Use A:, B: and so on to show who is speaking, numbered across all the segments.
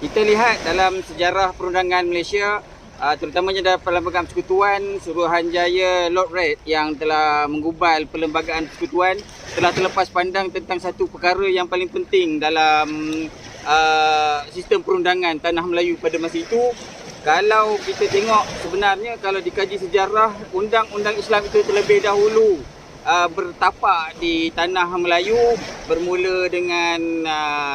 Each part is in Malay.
A: Kita lihat dalam sejarah perundangan Malaysia, terutamanya dalam Perlembagaan Persekutuan, Suruhanjaya Lord Reid yang telah menggubal Perlembagaan Persekutuan telah terlepas pandang tentang satu perkara yang paling penting dalam sistem perundangan Tanah Melayu pada masa itu. Kalau kita tengok sebenarnya, kalau dikaji sejarah, undang-undang Islam itu terlebih dahulu bertapak di Tanah Melayu, bermula dengan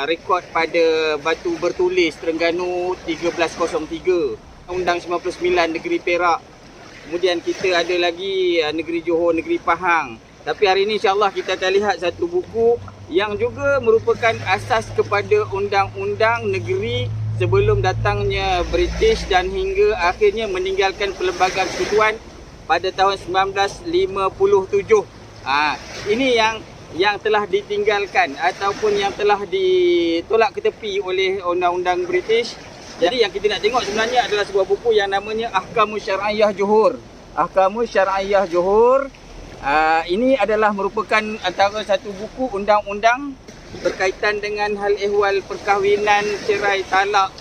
A: rekod pada batu bertulis Terengganu 1303, Undang 99 Negeri Perak. Kemudian kita ada lagi Negeri Johor, Negeri Pahang. Tapi hari ini insya-Allah kita akan lihat satu buku yang juga merupakan asas kepada undang-undang negeri sebelum datangnya British dan hingga akhirnya meninggalkan Perlembagaan Persekutuan pada tahun 1957. Ini yang telah ditinggalkan ataupun yang telah ditolak ke tepi oleh undang-undang British. Jadi yang kita nak tengok sebenarnya adalah sebuah buku yang namanya Ahkamus Syar'iyyah Johor. Ahkamus Syar'iyyah Johor. Ini adalah merupakan antara satu buku undang-undang berkaitan dengan hal ehwal perkahwinan, cerai, talak,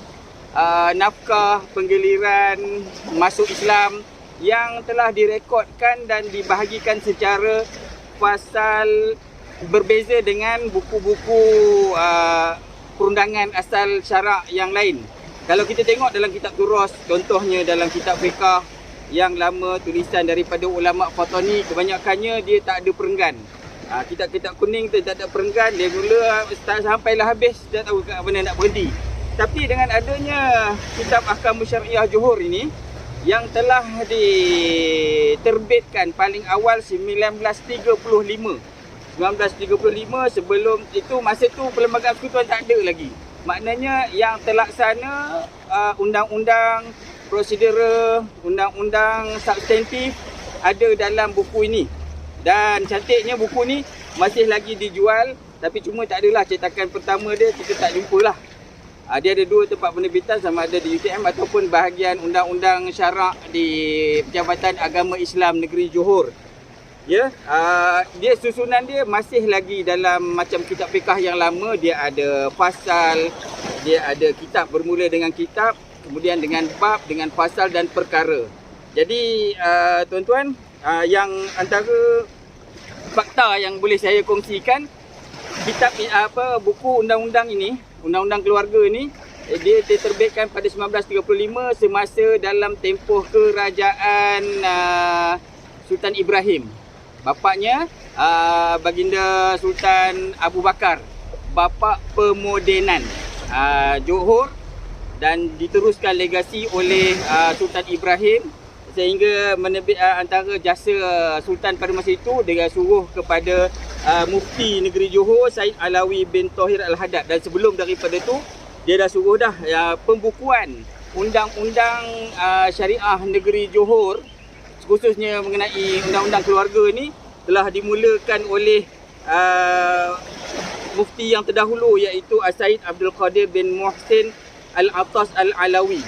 A: nafkah, penggiliran, masuk Islam yang telah direkodkan dan dibahagikan secara pasal berbeza dengan buku-buku perundangan asal syarak yang lain. Kalau kita tengok dalam kitab turas, contohnya dalam kitab fiqah yang lama tulisan daripada ulama Fatani, kebanyakannya dia tak ada perenggan. Kitab-kitab kuning tu tak ada perenggan, dia mula start sampailah habis, tak tahu kat mana nak berhenti. Tapi dengan adanya kitab Ahkamus Syar'iyyah Johor ini yang telah diterbitkan paling awal 1935. 1935, sebelum itu, masa tu Perlembagaan Persekutuan tak ada lagi. Maknanya yang terlaksana undang-undang prosedural, undang-undang substantif ada dalam buku ini. Dan cantiknya buku ni masih lagi dijual, tapi cuma tak adalah cetakan pertama dia, kita tak jumpalah. Dia ada dua tempat penerbitan, sama ada di UTM ataupun bahagian undang-undang syarak di Jabatan Agama Islam Negeri Johor. Ya, dia susunan dia masih lagi dalam macam kitab fiqah yang lama. Dia ada fasal, dia ada kitab bermula dengan kitab, kemudian dengan bab, dengan fasal dan perkara. Jadi tuan-tuan, yang antara fakta yang boleh saya kongsikan, kitab buku undang-undang ini, undang-undang keluarga ini, dia diterbitkan pada 1935 semasa dalam tempoh kerajaan Sultan Ibrahim. Bapaknya Baginda Sultan Abu Bakar, bapa pemodenan Johor, dan diteruskan legasi oleh Sultan Ibrahim sehingga menerbit antara jasa Sultan pada masa itu. Dia suruh kepada Mufti Negeri Johor, Said Alawi bin Tahir Al-Haddad, dan sebelum daripada tu dia dah suruh dah pembukuan undang-undang syariah Negeri Johor, khususnya mengenai undang-undang keluarga ni, telah dimulakan oleh mufti yang terdahulu, iaitu Said Abdul Qadir bin Muhsin Al-Atas Al-Alawi.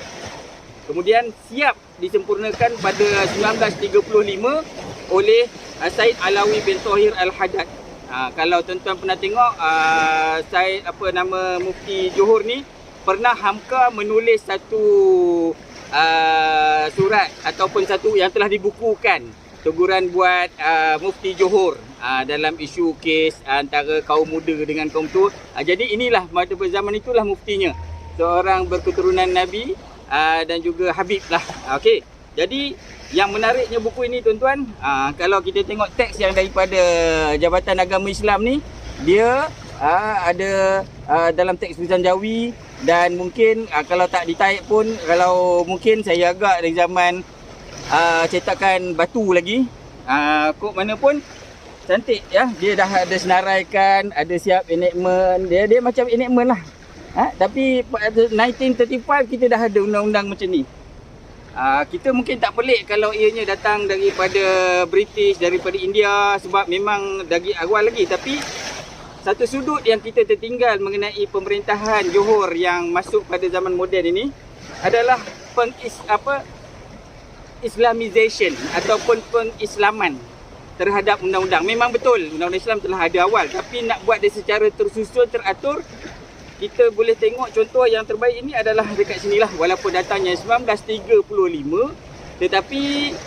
A: Kemudian siap disempurnakan pada 1935 oleh Said Alawi bin Tahir Al-Haddad. Kalau tuan-tuan pernah tengok, Said Mufti Johor ni pernah hamka menulis satu surat ataupun satu yang telah dibukukan, teguran buat Mufti Johor dalam isu kes antara kaum muda dengan kaum tua. Jadi inilah pada zaman itulah muftinya, seorang berketurunan Nabi dan juga Habib lah. Okey. Jadi yang menariknya buku ini tuan-tuan, kalau kita tengok teks yang daripada Jabatan Agama Islam ni, dia ada dalam teks tulisan Jawi, dan mungkin kalau tak ditaip pun, kalau mungkin saya agak dari zaman cetakan batu lagi, kok mana pun cantik ya. Dia dah ada senaraikan, ada siap enactment, dia macam enactment lah. Tapi pada 1935 kita dah ada undang-undang macam ni. Kita mungkin tak pelik kalau ianya datang daripada British, daripada India, sebab memang dari awal lagi. Tapi satu sudut yang kita tertinggal mengenai pemerintahan Johor yang masuk pada zaman moden ini adalah Islamization ataupun pengislaman terhadap undang-undang. Memang betul undang-undang Islam telah ada awal, tapi nak buat dia secara tersusun, teratur, kita boleh tengok contoh yang terbaik ini adalah dekat sinilah, walaupun datangnya 1935, tetapi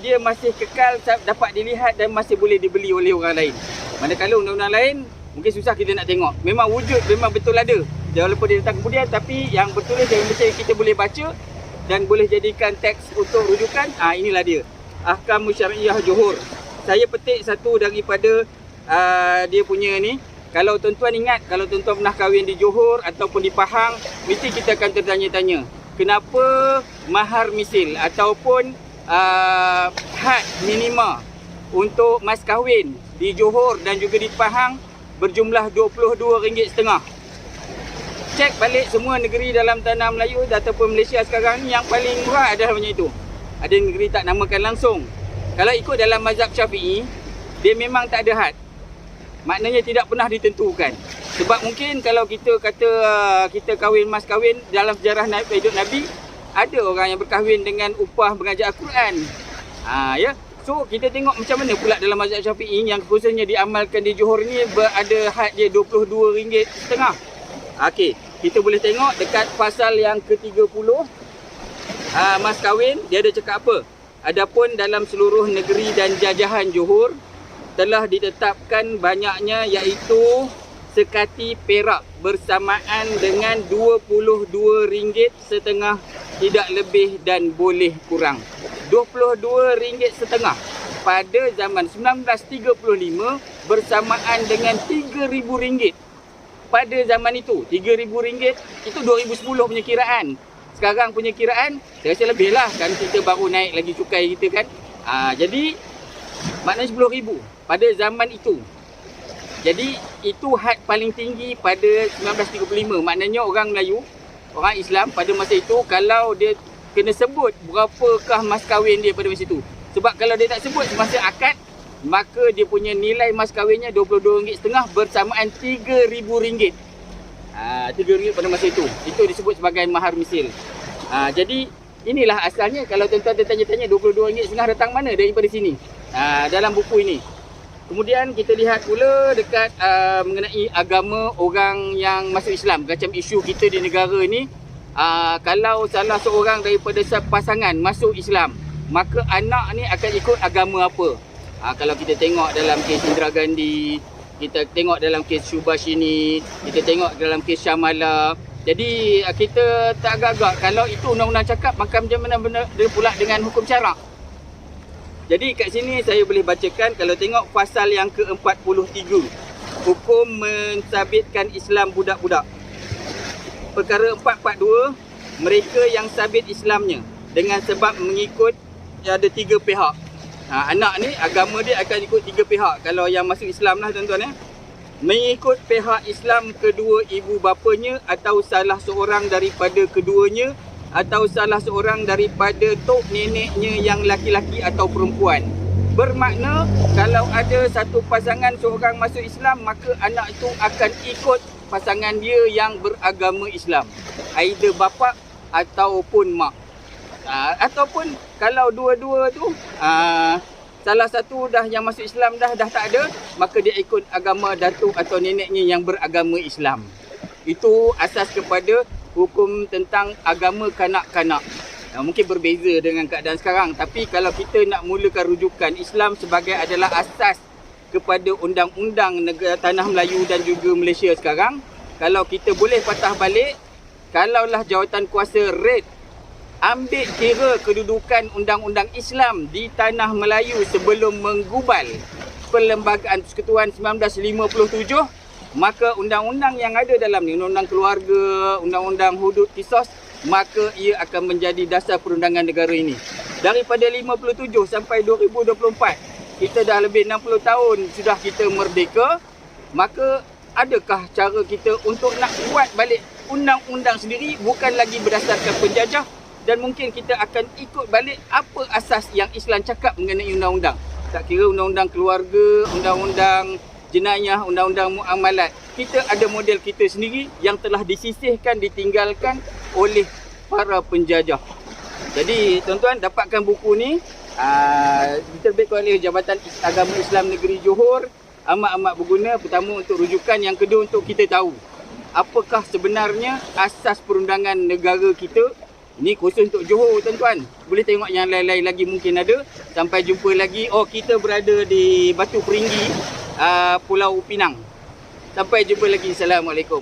A: dia masih kekal dapat dilihat dan masih boleh dibeli oleh orang lain. Manakala undang-undang lain mungkin susah kita nak tengok. Memang wujud, memang betul ada. Walaupun dia datang kemudian, tapi yang bertulis yang macam kita boleh baca dan boleh jadikan teks untuk rujukan, inilah dia. Ahkam Syariah Johor. Saya petik satu daripada dia punya ni. Kalau tuan-tuan ingat, kalau tuan-tuan pernah kahwin di Johor ataupun di Pahang, mesti kita akan tertanya-tanya, kenapa mahar misil ataupun had minima untuk mas kahwin di Johor dan juga di Pahang berjumlah RM22.5. Cek balik semua negeri dalam tanah Melayu ataupun Malaysia sekarang ni, yang paling murah adalah macam itu. Ada negeri tak namakan langsung. Kalau ikut dalam mazhab Syafi'i, dia memang tak ada had. Maknanya tidak pernah ditentukan. Sebab mungkin kalau kita kata kita kahwin mas kahwin dalam sejarah hidup Nabi, ada orang yang berkahwin dengan upah mengajar Al-Quran. Ya. So kita tengok macam mana pula dalam mazhab Syafi'i yang khususnya diamalkan di Johor ni ada had dia RM22.5. Okey, kita boleh tengok dekat pasal yang ke-30 mas kahwin, dia ada cakap apa? Adapun dalam seluruh negeri dan jajahan Johor telah ditetapkan banyaknya iaitu sekati perak bersamaan dengan RM22.5 tidak lebih dan boleh kurang. RM22.5 pada zaman 1935 bersamaan dengan RM3,000 pada zaman itu. RM3,000 itu 2010 punya kiraan. Sekarang punya kiraan saya rasa lebih lah, kan kita baru naik lagi cukai kita kan. Jadi maknanya RM10,000 pada zaman itu. Jadi itu had paling tinggi pada 1935. Maknanya orang Melayu, orang Islam pada masa itu, kalau dia kena sebut berapakah mas kahwin dia pada masa itu. Sebab kalau dia tak sebut semasa akad, maka dia punya nilai mas kahwinnya RM22.5 bersamaan RM3,000. RM3,000 pada masa itu. Itu disebut sebagai mahar misil. Jadi inilah asalnya. Kalau tuan-tuan tanya-tanya RM22.5 datang mana daripada sini, dalam buku ini. Kemudian kita lihat pula dekat mengenai agama orang yang masuk Islam. Macam isu kita di negara ni, kalau salah seorang daripada pasangan masuk Islam, maka anak ni akan ikut agama apa. Kalau kita tengok dalam kes Indira Gandhi, kita tengok dalam kes Subhashini, kita tengok dalam kes Syamala. Jadi kita tak agak-agak kalau itu undang-undang cakap, maka macam mana benar dia pula dengan hukum syarak. Jadi kat sini saya boleh bacakan, kalau tengok pasal yang ke-43, hukum mensabitkan Islam budak-budak. Perkara 442, mereka yang sabit Islamnya dengan sebab mengikut ada 3 pihak. Anak ni agama dia akan ikut 3 pihak. Kalau yang masuk Islam lah tuan-tuan, mengikut pihak Islam kedua ibu bapanya atau salah seorang daripada keduanya, atau salah seorang daripada tok neneknya yang laki-laki atau perempuan. Bermakna kalau ada satu pasangan seorang masuk Islam, maka anak itu akan ikut pasangan dia yang beragama Islam, either bapa ataupun mak. Ataupun kalau dua-dua tu salah satu dah yang masuk Islam dah tak ada, maka dia ikut agama datuk atau neneknya yang beragama Islam. Itu asas kepada hukum tentang agama kanak-kanak. Mungkin berbeza dengan keadaan sekarang, tapi kalau kita nak mulakan rujukan Islam sebagai adalah asas kepada undang-undang negara tanah Melayu dan juga Malaysia sekarang, kalau kita boleh patah balik, kalaulah jawatan kuasa RED ambil kira kedudukan undang-undang Islam di tanah Melayu sebelum menggubal Perlembagaan Persekutuan 1957, maka undang-undang yang ada dalam ni, undang-undang keluarga, undang-undang hudud kisos, maka ia akan menjadi dasar perundangan negara ini. Daripada 57 sampai 2024, kita dah lebih 60 tahun sudah kita merdeka, maka adakah cara kita untuk nak buat balik undang-undang sendiri, bukan lagi berdasarkan penjajah, dan mungkin kita akan ikut balik apa asas yang Islam cakap mengenai undang-undang. Tak kira undang-undang keluarga, undang-undang jenayah, undang-undang muamalat. Kita ada model kita sendiri yang telah disisihkan, ditinggalkan oleh para penjajah. Jadi tuan-tuan dapatkan buku ni, diterbitkan oleh Jabatan Agama Islam Negeri Johor. Amat-amat berguna. Pertama untuk rujukan, yang kedua untuk kita tahu apakah sebenarnya asas perundangan negara kita. Ni khusus untuk Johor tuan-tuan. Boleh tengok yang lain-lain lagi mungkin ada. Sampai jumpa lagi. Oh, kita berada di Batu Peringgi, Pulau Pinang. Sampai jumpa lagi. Assalamualaikum.